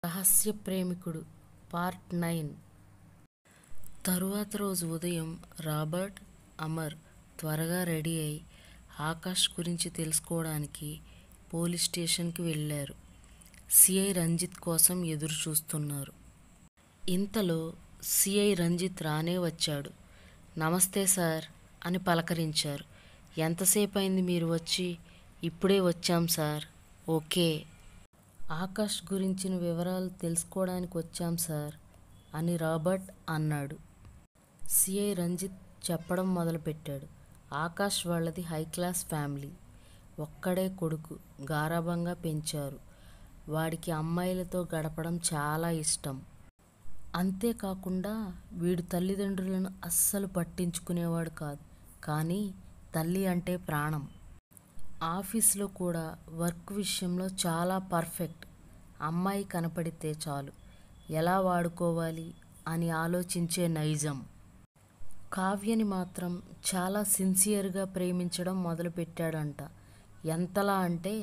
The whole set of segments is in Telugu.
రహస్య ప్రేమికుడు పార్ట్ 9. తరువాత రోజు ఉదయం రాబర్ట్, అమర్ త్వరగా రెడీ అయి ఆకాష్ గురించి తెలుసుకోవడానికి పోలీస్ స్టేషన్కి వెళ్ళారు. సిఐ రంజిత్ కోసం ఎదురు చూస్తున్నారు. ఇంతలో సిఐ రంజిత్ రానే వచ్చాడు. నమస్తే సార్ అని పలకరించారు. ఎంతసేపు అయింది మీరు వచ్చి? ఇప్పుడే వచ్చాం సార్. ఓకే. ఆకాష్ గురించిన వివరాలు తెలుసుకోవడానికి వచ్చాం సార్ అని రాబర్ట్ అన్నాడు. సిఐ రంజిత్ చెప్పడం మొదలుపెట్టాడు. ఆకాష్ వాళ్ళది హై క్లాస్ ఫ్యామిలీ. ఒక్కడే కొడుకు, గారాబంగా పెంచారు. వాడికి అమ్మాయిలతో గడపడం చాలా ఇష్టం. అంతేకాకుండా వీడు తల్లిదండ్రులను అస్సలు పట్టించుకునేవాడు కాదు. కానీ తల్లి అంటే ప్రాణం. ఆఫీస్లో కూడా వర్క్ విషయంలో చాలా పర్ఫెక్ట్. అమ్మాయి కనపడితే చాలు ఎలా వాడుకోవాలి అని ఆలోచించే నైజం. కావ్యని మాత్రం చాలా సిన్సియర్గా ప్రేమించడం మొదలుపెట్టాడంట. ఎంతలా అంటే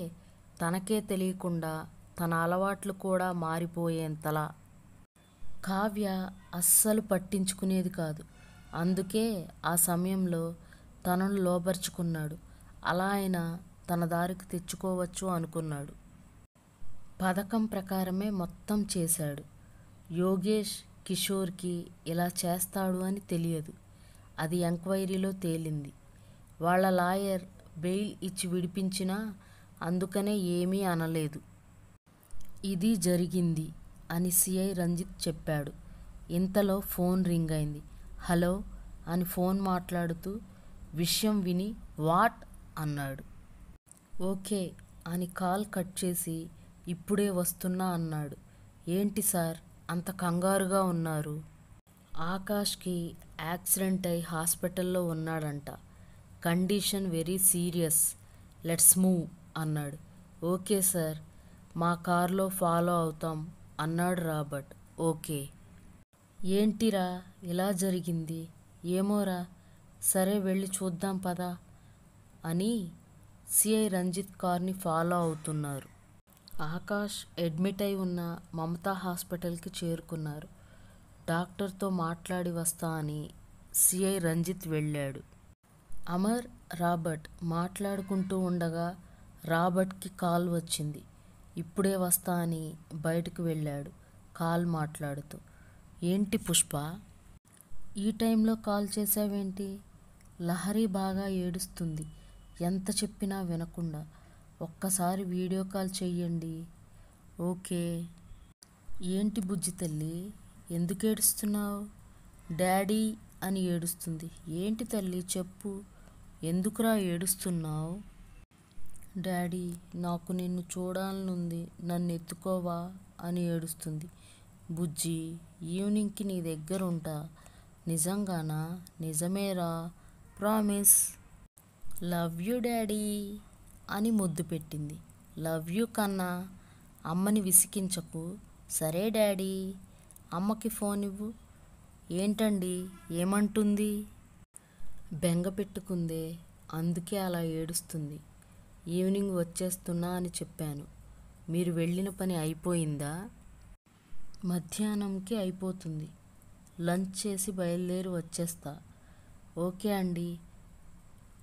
తనకే తెలియకుండా తన అలవాట్లు కూడా మారిపోయేంతలా. కావ్య అస్సలు పట్టించుకునేది కాదు. అందుకే ఆ సమయంలో తనను లోబర్చుకున్నాడు. అలా అయినా తన దారికి తెచ్చుకోవచ్చు అనుకున్నాడు. పథకం ప్రకారమే మొత్తం చేశాడు. యోగేష్ కిషోర్కి ఇలా చేస్తాడు అని తెలియదు. అది ఎంక్వైరీలో తేలింది. వాళ్ళ లాయర్ బెయిల్ ఇచ్చి విడిపించినా అందుకనే ఏమీ అనలేదు. ఇది జరిగింది అని సిఐ రంజిత్ చెప్పాడు. ఇంతలో ఫోన్ రింగ్ అయింది. హలో అని ఫోన్ మాట్లాడుతూ విషయం విని వాట్ అన్నాడు. ఓకే అని కాల్ కట్ చేసి ఇప్పుడే వస్తున్నా అన్నాడు. ఏంటి సార్ అంత కంగారుగా ఉన్నారు? ఆకాష్కి యాక్సిడెంట్ అయి హాస్పిటల్లో ఉన్నాడంట. Condition very serious. Let's move అన్నాడు. ఓకే సార్, మా కార్లో ఫాలో అవుతాం అన్నాడు రాబర్ట్. ఓకే. ఏంటిరా ఇలా జరిగింది? ఏమోరా, సరే వెళ్ళి చూద్దాం పదా అని సిఐ రంజిత్ కార్ని ఫాలో అవుతున్నారు. ఆకాష్ అడ్మిట్ అయి ఉన్న మమతా హాస్పిటల్కి చేరుకున్నారు. డాక్టర్తో మాట్లాడి వస్తా అని సిఐ రంజిత్ వెళ్ళాడు. అమర్, రాబర్ట్ మాట్లాడుకుంటూ ఉండగా రాబర్ట్కి కాల్ వచ్చింది. ఇప్పుడే వస్తా అని బయటకు వెళ్ళాడు కాల్ మాట్లాడుతూ. ఏంటి పుష్ప, ఈ టైంలో కాల్ చేసావేంటి? లహరి బాగా ఏడుస్తుంది. ఎంత చెప్పినా వినకుండా. ఒక్కసారి వీడియో కాల్ చెయ్యండి. ఓకే. ఏంటి బుజ్జి తల్లి, ఎందుకు ఏడుస్తున్నావు? డాడీ అని ఏడుస్తుంది. ఏంటి తల్లి చెప్పు, ఎందుకురా ఏడుస్తున్నావు? డాడీ, నాకు నిన్ను చూడాలనుంది, నన్ను ఎత్తుకోవా అని ఏడుస్తుంది. బుజ్జి, ఈవినింగ్కి నీ దగ్గర ఉంటా. నిజంగానా? నిజమేరా, ప్రామిస్. లవ్ యూ డాడీ అని ముద్దు పెట్టింది. లవ్ యూ కన్నా, అమ్మని విసికించకు. సరే డాడీ. అమ్మకి ఫోన్ ఇవ్వు. ఏంటండి, ఏమంటుంది? బెంగ పెట్టుకుందే, అందుకే అలా ఏడుస్తుంది. ఈవినింగ్ వచ్చేస్తున్నా అని చెప్పాను. మీరు వెళ్ళిన పని అయిపోయిందా? మధ్యాహ్నంకి అయిపోతుంది. లంచ్ చేసి బయలుదేరి వచ్చేస్తా. ఓకే అండి,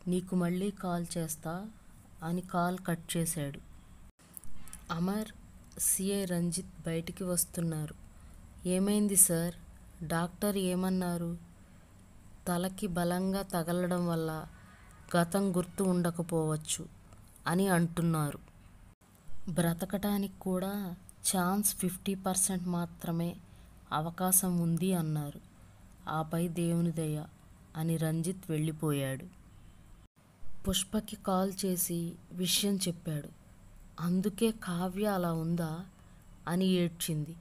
నీకు మళ్ళీ కాల్ చేస్తా అని కాల్ కట్ చేశాడు. అమర్, సిఐ రంజిత్ బయటికి వస్తున్నారు. ఏమైంది సార్? డాక్టర్ ఏమన్నారు? తలకి బలంగా తగలడం వల్ల గతం గుర్తు ఉండకపోవచ్చు అని అంటున్నారు. బ్రతకటానికి కూడా ఛాన్స్ 50% మాత్రమే అవకాశం ఉంది అన్నారు. ఆపై దేవుని దయ అని రంజిత్ వెళ్ళిపోయాడు. పుష్పకి కాల్ చేసి విషయం చెప్పాడు. అందుకే కావ్య అలా ఉందా అని ఏడ్చింది.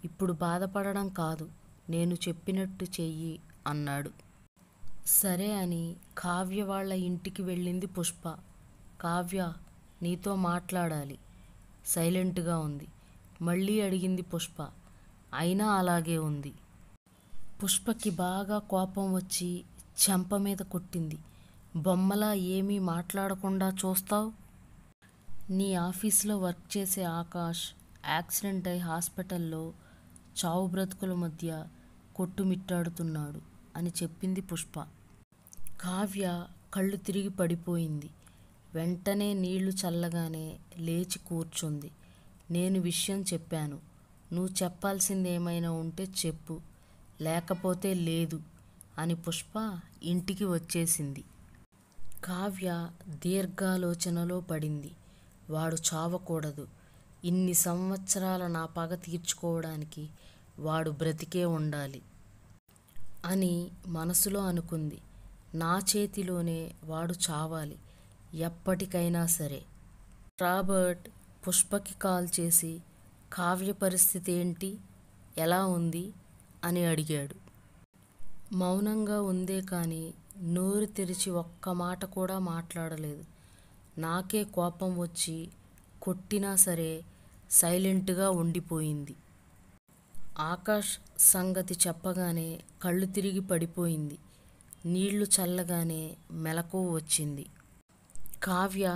ఇప్పుడు బాధపడడం కాదు, నేను చెప్పినట్టు చెయ్యి అన్నాడు. సరే అని కావ్య వాళ్ళ ఇంటికి వెళ్ళింది పుష్ప. కావ్య, నీతో మాట్లాడాలి. సైలెంట్గా ఉంది. మళ్ళీ అడిగింది పుష్ప. అయినా అలాగే ఉంది. పుష్పకి బాగా కోపం వచ్చి చెంప మీద కొట్టింది. బొమ్మలా ఏమీ మాట్లాడకుండా చూస్తావ్? నీ ఆఫీస్లో వర్క్ చేసే ఆకాష్ యాక్సిడెంట్ అయి హాస్పిటల్లో చావు బ్రతుకుల మధ్య కొట్టుమిట్టాడుతున్నాడు అని చెప్పింది పుష్ప. కావ్య కళ్ళు తిరిగి పడిపోయింది. వెంటనే నీళ్లు చల్లగానే లేచి కూర్చుంది. నేను విషయం చెప్పాను. నువ్వు చెప్పాల్సింది ఏమైనా ఉంటే చెప్పు, లేకపోతే లేదు అని పుష్ప ఇంటికి వచ్చేసింది. కావ్య దీర్ఘాలోచనలో పడింది. వాడు చావకూడదు. ఇన్ని సంవత్సరాల నా పగ తీర్చుకోవడానికి వాడు బ్రతికే ఉండాలి అని మనసులో అనుకుంది. నా చేతిలోనే వాడు చావాలి, ఎప్పటికైనా సరే. రాబర్ట్ పుష్పకి కాల్ చేసి కావ్య పరిస్థితి ఏంటి, ఎలా ఉంది అని అడిగాడు. మౌనంగా ఉందే కానీ నోరు తెరిచి ఒక్క మాట కూడా మాట్లాడలేదు. నాకే కోపం వచ్చి కొట్టినా సరే సైలెంట్గా ఉండిపోయింది. ఆకాష్ సంగతి చెప్పగానే కళ్ళు తిరిగి పడిపోయింది. నీళ్లు చల్లగానే మెలకువ వచ్చింది. కావ్య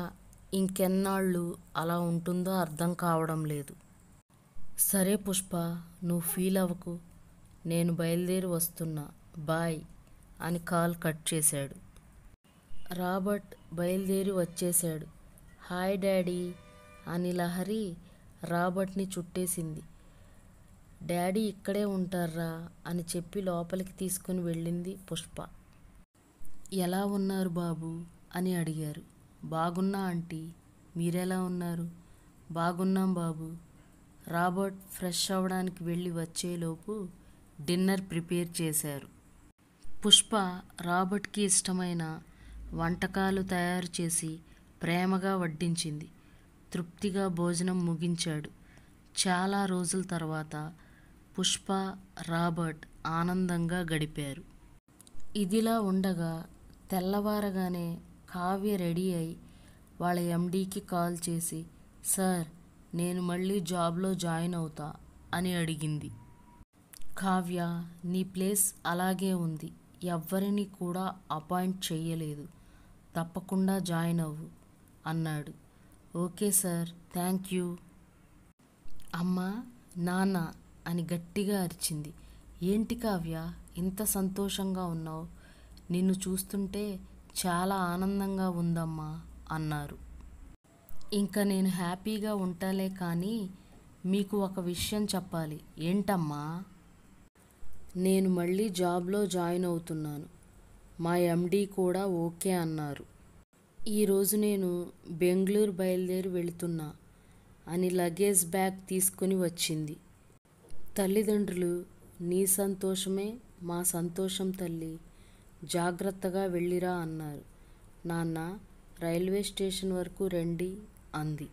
ఇంకెన్నాళ్ళు అలా ఉంటుందో అర్థం కావడం లేదు. సరే పుష్ప, నువ్వు ఫీల్ అవ్వకు, నేను బయలుదేరి వస్తున్నా, బాయ్ అని కాల్ కట్ చేశాడు. రాబర్ట్ బయలుదేరి వచ్చేశాడు. హాయ్ డాడీ అని లహరి రాబర్ట్ని చుట్టేసింది. డాడీ ఇక్కడే ఉంటారా అని చెప్పి లోపలికి తీసుకుని వెళ్ళింది పుష్ప. ఎలా ఉన్నారు బాబు అని అడిగారు. బాగున్నా ఆంటీ, మీరెలా ఉన్నారు? బాగున్నాం బాబు. రాబర్ట్ ఫ్రెష్ అవ్వడానికి వెళ్ళి వచ్చేలోపు డిన్నర్ ప్రిపేర్ చేశారు. పుష్ప రాబర్ట్కి ఇష్టమైన వంటకాలు తయారు చేసి ప్రేమగా వడ్డించింది. తృప్తిగా భోజనం ముగించాడు. చాలా రోజుల తర్వాత పుష్ప, రాబర్ట్ ఆనందంగా గడిపారు. ఇదిలా ఉండగా తెల్లవారగానే కావ్య రెడీ అయి వాళ్ళ ఎండీకి కాల్ చేసి, సార్, నేను మళ్ళీ జాబ్లో జాయిన్ అవుతా అని అడిగింది. కావ్య, నీ ప్లేస్ అలాగే ఉంది, ఎవ్వరిని కూడా అపాయింట్ చెయ్యలేదు, తప్పకుండా జాయిన్ అవ్వు అన్నాడు. Okay sir, thank you. అమ్మా, నాన్న అని గట్టిగా అరిచింది. ఏంటి కావ్య, ఇంత సంతోషంగా ఉన్నావు? నిన్ను చూస్తుంటే చాలా ఆనందంగా ఉందమ్మా అన్నారు. ఇంకా నేను హ్యాపీగా ఉంటాలే కానీ మీకు ఒక విషయం చెప్పాలి. ఏంటమ్మా? నేను మళ్ళీ జాబ్లో జాయిన్ అవుతున్నాను. మా ఎండీ కూడా ఓకే అన్నారు. ఈరోజు నేను బెంగళూరు బయలుదేరి వెళుతున్నా అని లగేజ్ బ్యాగ్ తీసుకుని వచ్చింది. తల్లిదండ్రులు, నీ సంతోషమే మా సంతోషం తల్లి, జాగ్రత్తగా వెళ్ళిరా అన్నారు. నాన్న, రైల్వే స్టేషన్ వరకు రండి అంది.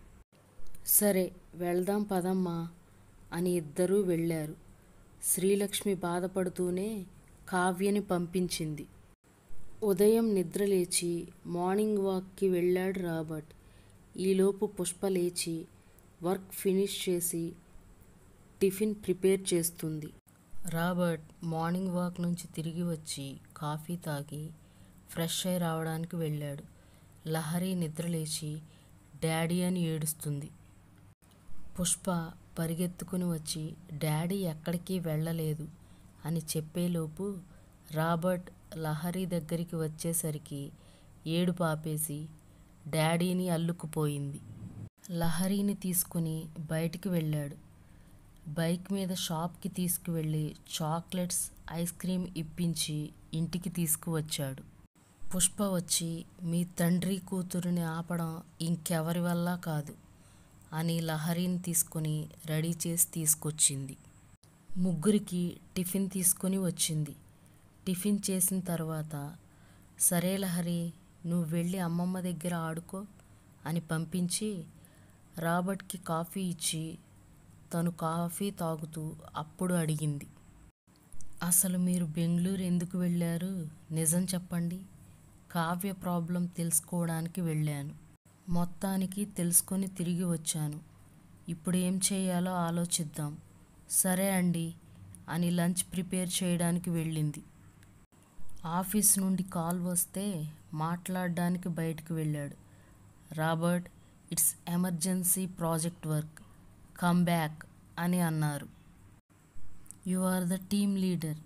సరే వెళ్దాం పదమ్మా అని ఇద్దరూ వెళ్ళారు. శ్రీలక్ష్మి బాధపడుతూనే కావ్యని పంపించింది. ఉదయం నిద్రలేచి మార్నింగ్ వాక్కి వెళ్ళాడు రాబర్ట్. ఈలోపు పుష్ప లేచి వర్క్ ఫినిష్ చేసి టిఫిన్ ప్రిపేర్ చేస్తుంది. రాబర్ట్ మార్నింగ్ వాక్ నుంచి తిరిగి వచ్చి కాఫీ తాగి ఫ్రెష్ అయి రావడానికి వెళ్ళాడు. లహరి నిద్రలేచి డాడీ అని ఏడుస్తుంది. పుష్ప పరిగెత్తుకుని వచ్చి డాడీ ఎక్కడికి వెళ్ళలేదు అని చెప్పేలోపు రాబర్ట్ లహరి దగ్గరికి వచ్చేసరికి ఏడుపు ఆపేసి డాడీని అల్లుకుపోయింది. లహరిని తీసుకుని బయటికి వెళ్ళాడు. బైక్ మీద షాప్కి తీసుకువెళ్ళి చాక్లెట్స్, ఐస్ క్రీమ్ ఇప్పించి ఇంటికి తీసుకువచ్చాడు. పుష్ప వచ్చి, మీ తండ్రి కూతురిని ఆపడం ఇంకెవరి వల్ల కాదు అని లహరిని తీసుకుని రెడీ చేసి తీసుకొచ్చింది. ముగ్గురికి టిఫిన్ తీసుకొని వచ్చింది. టిఫిన్ చేసిన తర్వాత, సరే లహరి, నువ్వు వెళ్ళి అమ్మమ్మ దగ్గర ఆడుకో అని పంపించి రాబర్ట్కి కాఫీ ఇచ్చి తను కాఫీ తాగుతూ అప్పుడు అడిగింది, అసలు మీరు బెంగళూరు ఎందుకు వెళ్ళారు? నిజం చెప్పండి. కావ్య ప్రాబ్లం తెలుసుకోవడానికి వెళ్ళాను. మొత్తానికి తెలుసుకొని తిరిగి వచ్చాను. ఇప్పుడు ఏం చేయాలో ఆలోచిద్దాం. సరే అండి అని లంచ్ ప్రిపేర్ చేయడానికి వెళ్ళింది. ఆఫీస్ నుండి కాల్ వస్తే మాట్లాడడానికి బయటకు వెళ్ళాడు. Robert, it's emergency project work, come back అని అన్నారు. You are the team leader.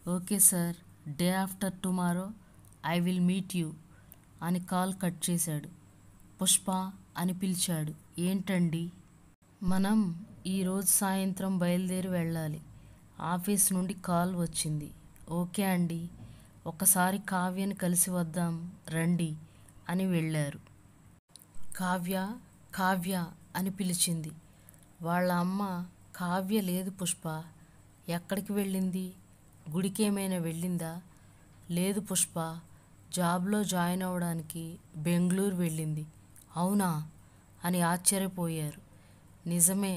Okay sir, day after tomorrow I will meet you అని కాల్ కట్ చేశాడు. పుష్ప అని పిలిచాడు. ఏంటండి? మనం ఈరోజు సాయంత్రం బయలుదేరి వెళ్ళాలి. ఆఫీస్ నుండి కాల్ వచ్చింది. ఓకే అండి, ఒకసారి కావ్యని కలిసి వద్దాం రండి అని వెళ్ళారు. కావ్య, కావ్య అని పిలిచింది. వాళ్ళ అమ్మ కావ్య లేదు పుష్ప. ఎక్కడికి వెళ్ళింది? గుడికేమైనా వెళ్ళిందా? లేదు పుష్ప, జాబ్లో జాయిన్ అవ్వడానికి బెంగళూరు వెళ్ళింది. అవునా అని ఆశ్చర్యపోయారు. నిజమే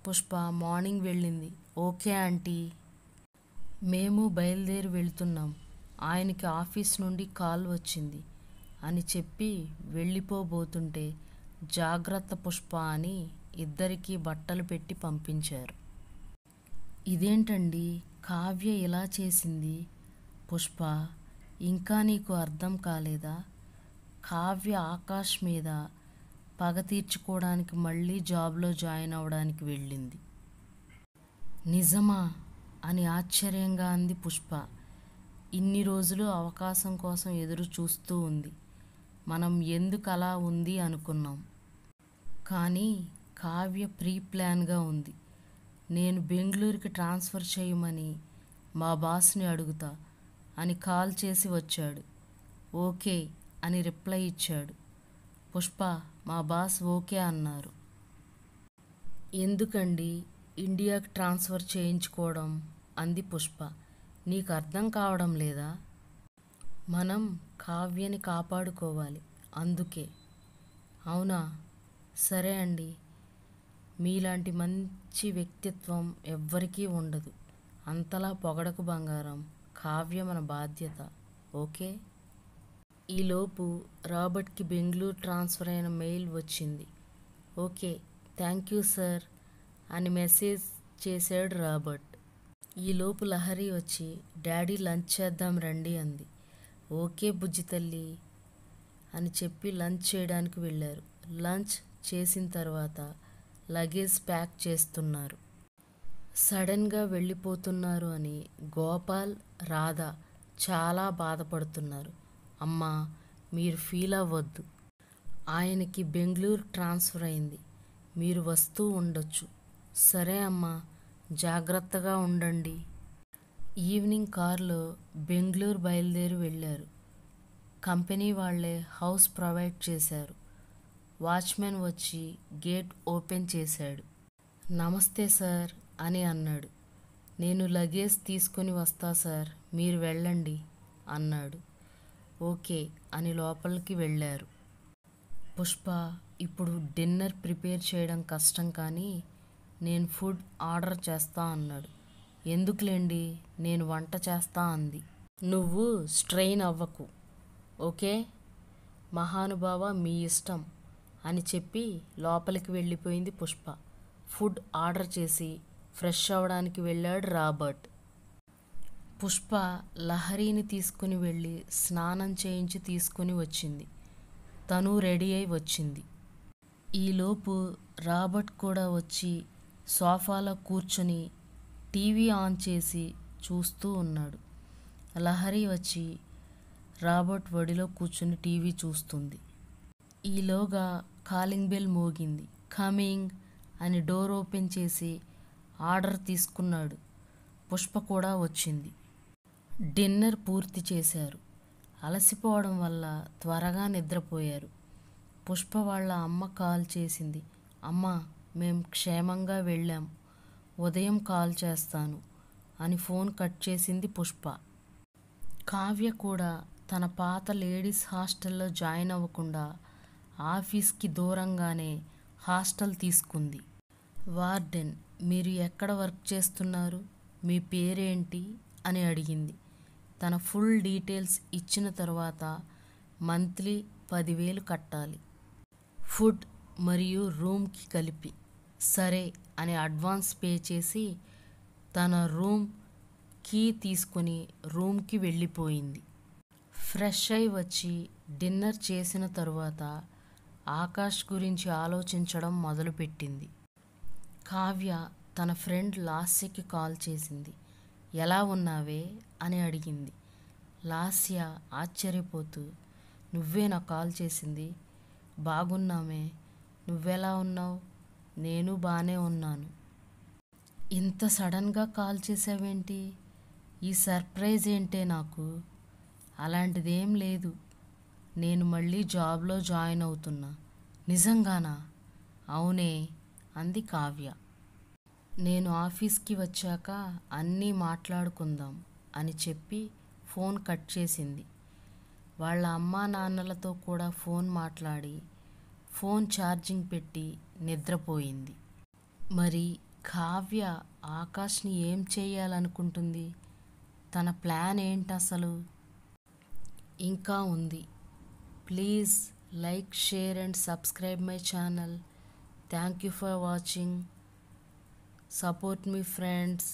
పుష్ప, మార్నింగ్ వెళ్ళింది. ఓకే ఆంటీ, మేము బయలుదేరి వెళ్తున్నాం. ఆయనకి ఆఫీస్ నుండి కాల్ వచ్చింది అని చెప్పి వెళ్ళిపోబోతుంటే జాగ్రత్త పుష్ప అని ఇద్దరికీ బట్టలు పెట్టి పంపించారు. ఇదేంటండి కావ్య ఇలా చేసింది? పుష్ప, ఇంకా నీకు అర్థం కాలేదా? కావ్య ఆకాష్ మీద పగ తీర్చుకోవడానికి మళ్ళీ జాబ్లో జాయిన్ అవ్వడానికి వెళ్ళింది. నిజమా అని ఆశ్చర్యంగా అంది పుష్ప. ఇన్ని రోజులు అవకాశం కోసం ఎదురు చూస్తూ ఉంది. మనం ఎందుకు అలా ఉంది అనుకున్నాం. కానీ కావ్య ప్రీ ప్లాన్గా ఉంది. నేను బెంగళూరుకి ట్రాన్స్ఫర్ చేయమని మా బాస్ని అడుగుతా అని కాల్ చేసి వచ్చాడు. ఓకే అని రిప్లై ఇచ్చాడు. పుష్ప, మా బాస్ ఓకే అన్నారు. ఎందుకండి ఇండియాకి ట్రాన్స్ఫర్ చేయించుకోవడం అంది పుష్ప. నీకు అర్థం కావడం లేదా? మనం కావ్యని కాపాడుకోవాలి, అందుకే. అవునా, సరే అండి. మీలాంటి మంచి వ్యక్తిత్వం ఎవ్వరికీ ఉండదు. అంతలా పొగడకు బంగారం. కావ్య మన బాధ్యత. ఓకే. ఈలోపు రాబర్ట్కి బెంగళూరు ట్రాన్స్ఫర్ అయిన మెయిల్ వచ్చింది. ఓకే, థ్యాంక్ యూ సార్ అని మెసేజ్ చేశాడు రాబర్ట్. ఈలోపు లహరి వచ్చి డాడీ లంచ్ చేద్దాం రండి అంది. ఓకే బుజ్జి తల్లి అని చెప్పి లంచ్ చేయడానికి వెళ్ళారు. లంచ్ చేసిన తర్వాత లగేజ్ ప్యాక్ చేస్తున్నారు. సడన్గా వెళ్ళిపోతున్నారు అని గోపాల్, రాధ చాలా బాధపడుతున్నారు. అమ్మా, మీరు ఫీల్ అవ్వద్దు. ఆయనకి బెంగళూరు ట్రాన్స్ఫర్ అయింది. మీరు వస్తూ ఉండొచ్చు. సరే అమ్మా, జాగ్రత్తగా ఉండండి. ఈవినింగ్ కారులో బెంగళూరు బయలుదేరి వెళ్ళారు. కంపెనీ వాళ్ళే హౌస్ ప్రొవైడ్ చేశారు. వాచ్మెన్ వచ్చి గేట్ ఓపెన్ చేశాడు. నమస్తే సార్ అని అన్నాడు. నేను లగేజ్ తీసుకొని వస్తా సార్, మీరు వెళ్ళండి అన్నాడు. ఓకే అని లోపలికి వెళ్ళారు. పుష్ప, ఇప్పుడు డిన్నర్ ప్రిపేర్ చేయడం కష్టం కానీ నేను ఫుడ్ ఆర్డర్ చేస్తా అన్నాడు. ఎందుకులేండి, నేను వంట చేస్తా అంది. నువ్వు స్ట్రెయిన్ అవ్వకు. ఓకే మహానుభావ, మీ ఇష్టం అని చెప్పి లోపలికి వెళ్ళిపోయింది పుష్ప. ఫుడ్ ఆర్డర్ చేసి ఫ్రెష్ అవ్వడానికి వెళ్ళాడు రాబర్ట్. పుష్ప లహరిని తీసుకుని వెళ్ళి స్నానం చేయించి తీసుకుని వచ్చింది. తను రెడీ అయి వచ్చింది. ఈలోపు రాబర్ట్ కూడా వచ్చి సోఫాలో కూర్చొని టీవీ ఆన్ చేసి చూస్తూ ఉన్నాడు. లహరి వచ్చి రాబర్ట్ ఒడిలో కూర్చుని టీవీ చూస్తుంది. ఈలోగా కాలింగ్ బెల్ మోగింది. కమింగ్ అని డోర్ ఓపెన్ చేసి ఆర్డర్ తీసుకున్నాడు. పుష్ప కూడా వచ్చింది. డిన్నర్ పూర్తి చేశారు. అలసిపోవడం వల్ల త్వరగా నిద్రపోయారు. పుష్ప వాళ్ళ అమ్మ కాల్ చేసింది. అమ్మ, మేం క్షేమంగా వెళ్ళాం, ఉదయం కాల్ చేస్తాను అని ఫోన్ కట్ చేసింది పుష్ప. కావ్య కూడా తన పాత లేడీస్ హాస్టల్లో జాయిన్ అవ్వకుండా ఆఫీస్కి దూరంగానే హాస్టల్ తీసుకుంది. వార్డెన్, మీరు ఎక్కడ వర్క్ చేస్తున్నారు, మీ పేరేంటి అని అడిగింది. తన ఫుల్ డీటెయిల్స్ ఇచ్చిన తర్వాత మంత్లీ 10,000 కట్టాలి, ఫుడ్ మరియు రూమ్కి కలిపి. సరే అని అడ్వాన్స్ పే చేసి తన రూమ్ కీ తీసుకొని రూమ్కి వెళ్ళిపోయింది. ఫ్రెష్ అయి వచ్చి డిన్నర్ చేసిన తరువాత ఆకాష్ గురించి ఆలోచించడం మొదలుపెట్టింది. కావ్య తన ఫ్రెండ్ లాస్యకి కాల్ చేసింది. ఎలా ఉన్నావే అని అడిగింది. లాస్య ఆశ్చర్యపోతూ, నువ్వేనా కాల్ చేసింది? బాగున్నామే, నువ్వెలా ఉన్నావు? నేను బాగానే ఉన్నాను. ఇంత సడన్గా కాల్ చేసావేంటి? ఈ సర్ప్రైజ్ ఏంటే నాకు? అలాంటిదేం లేదు, నేను మళ్ళీ జాబ్లో జాయిన్ అవుతున్నా. నిజంగానా? అవునే అంది కావ్య. నేను ఆఫీస్కి వచ్చాక అన్నీ మాట్లాడుకుందాం అని చెప్పి ఫోన్ కట్ చేసింది. వాళ్ళ అమ్మా నాన్నలతో కూడా ఫోన్ మాట్లాడి ఫోన్ ఛార్జింగ్ పెట్టి నిద్రపోయింది. మరి కావ్య ఆకాష్ని ఏం చేయాలనుకుంటుంది? తన ప్లాన్ ఏంటసలు? ఇంకా ఉంది. Please like, share and subscribe my channel. Thank you for watching. Support me friends.